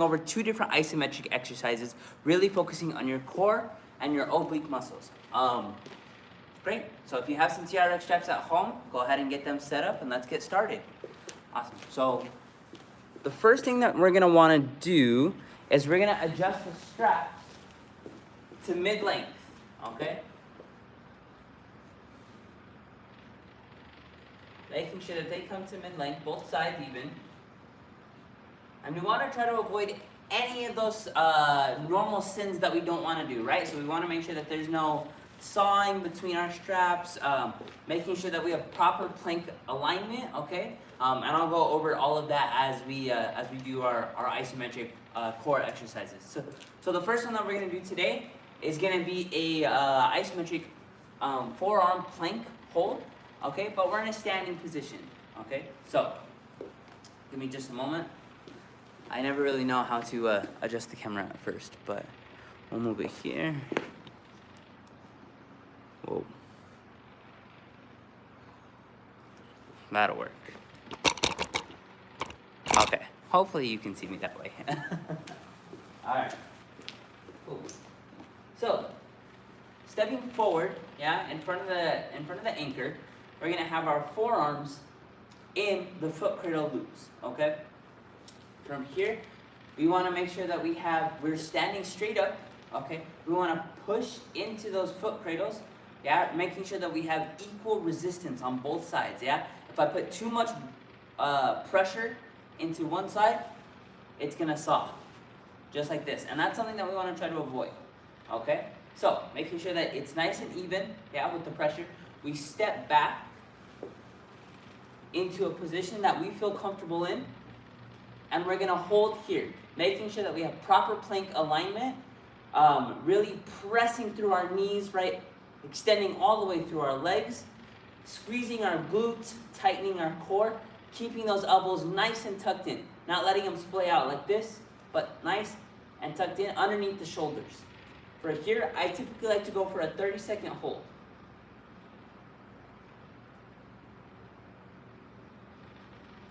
over two different isometric exercises, really focusing on your core and your oblique muscles. Great. So if you have some TRX straps at home, go ahead and get them set up and let's get started. Awesome. So the first thing that we're going to want to do is we're going to adjust the straps to mid-length, okay? Making sure that they come to mid-length, both sides even. And we want to try to avoid any of those normal sins that we don't want to do, right? So we want to make sure that there's no sawing between our straps, making sure that we have proper plank alignment, okay? And I'll go over all of that as we do our isometric core exercises. So the first one that we're going to do today is going to be a isometric forearm plank hold, okay? But we're in a standing position, okay? So give me just a moment. I never really know how to adjust the camera at first, but we'll move it here. Whoa. That'll work. Okay, hopefully you can see me that way. Alright. Cool. So, stepping forward, yeah, in front of the anchor, we're gonna have our forearms in the foot cradle loops, okay? From here, we want to make sure that we're standing straight up, okay? We want to push into those foot cradles, yeah? Making sure that we have equal resistance on both sides, yeah? If I put too much pressure into one side, it's going to saw, just like this. And that's something that we want to try to avoid, okay? So, making sure that it's nice and even, yeah, with the pressure. We step back into a position that we feel comfortable in. And we're gonna hold here, making sure that we have proper plank alignment, really pressing through our knees, right? Extending all the way through our legs, squeezing our glutes, tightening our core, keeping those elbows nice and tucked in, not letting them splay out like this, but nice and tucked in underneath the shoulders. For here, I typically like to go for a 30-second hold.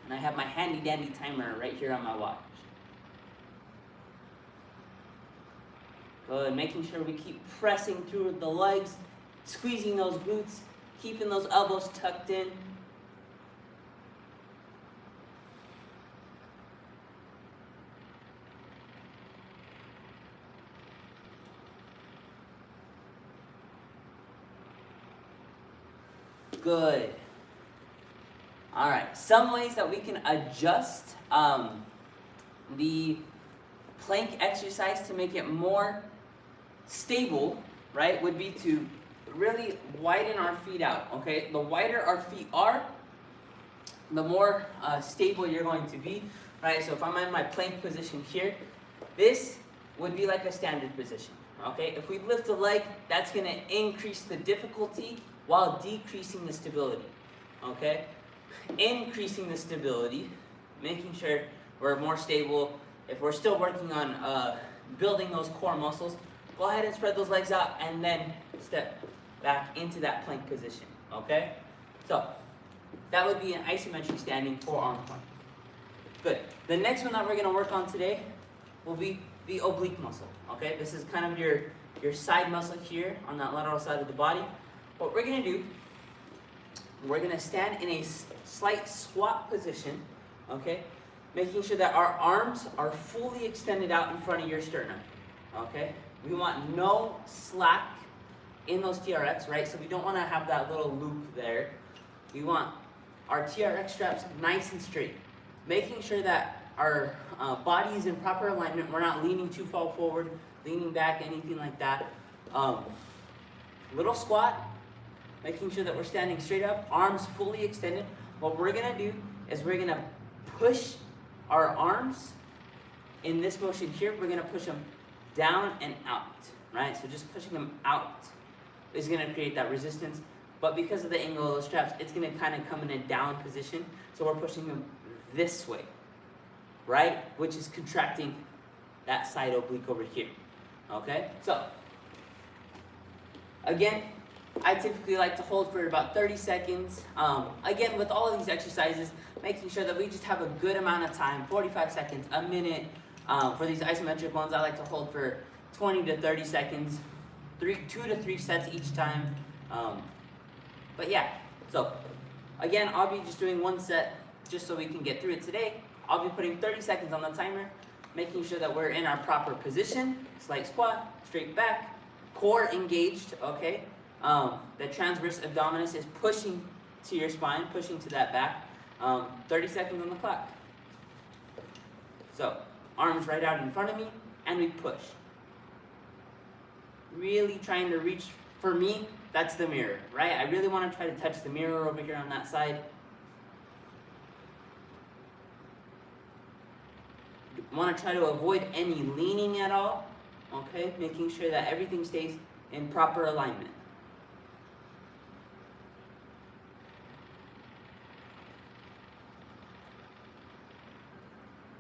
And I have my handy dandy timer right here on my watch. Good, making sure we keep pressing through the legs, squeezing those glutes, keeping those elbows tucked in. Good. All right, some ways that we can adjust the plank exercise to make it more stable, right, would be to really widen our feet out, okay? The wider our feet are, the more stable you're going to be, right? So if I'm in my plank position here, this would be like a standard position, okay? If we lift a leg, that's gonna increase the difficulty while decreasing the stability, okay? Increasing the stability, making sure we're more stable. If we're still working on building those core muscles, go ahead and spread those legs out and then step back into that plank position, okay? So, that would be an isometric standing forearm plank. Good. The next one that we're gonna work on today will be the oblique muscle, okay? This is kind of your side muscle here on that lateral side of the body. What we're gonna do, we're gonna stand in a slight squat position, okay? Making sure that our arms are fully extended out in front of your sternum, okay? We want no slack in those TRX, right? So we don't wanna have that little loop there. We want our TRX straps nice and straight. Making sure that our body is in proper alignment. We're not leaning too far forward, leaning back, anything like that. Little squat. Making sure that we're standing straight up, arms fully extended. What we're gonna do is we're gonna push our arms in this motion here. We're gonna push them down and out, right? So just pushing them out is gonna create that resistance. But because of the angle of those straps, it's gonna kind of come in a down position. So we're pushing them this way, right? Which is contracting that side oblique over here, okay? So, again, I typically like to hold for about 30 seconds. Again, with all of these exercises, making sure that we just have a good amount of time, 45 seconds, a minute, For these isometric ones, I like to hold for 20 to 30 seconds, 2 to 3 sets each time. But yeah, so again, I'll be just doing one set just so we can get through it today. I'll be putting 30 seconds on the timer, making sure that we're in our proper position, slight squat, straight back, core engaged, okay? The transverse abdominis is pushing to your spine, pushing to that back. 30 seconds on the clock. So, arms right out in front of me, and we push. Really trying to reach, for me, that's the mirror, right? I really want to try to touch the mirror over here on that side. Want to try to avoid any leaning at all, okay? Making sure that everything stays in proper alignment.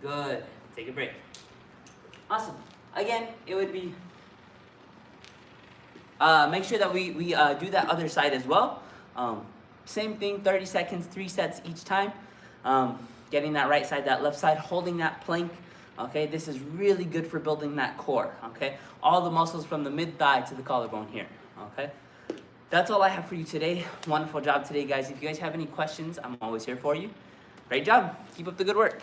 Good. Take a break. Awesome. Again, it would be make sure that we do that other side as well. Same thing, 30 seconds, 3 sets each time. Getting that right side, that left side, holding that plank. Okay, this is really good for building that core. Okay, all the muscles from the mid thigh to the collarbone here. Okay, that's all I have for you today. Wonderful job today, guys. If you guys have any questions, I'm always here for you. Great job. Keep up the good work.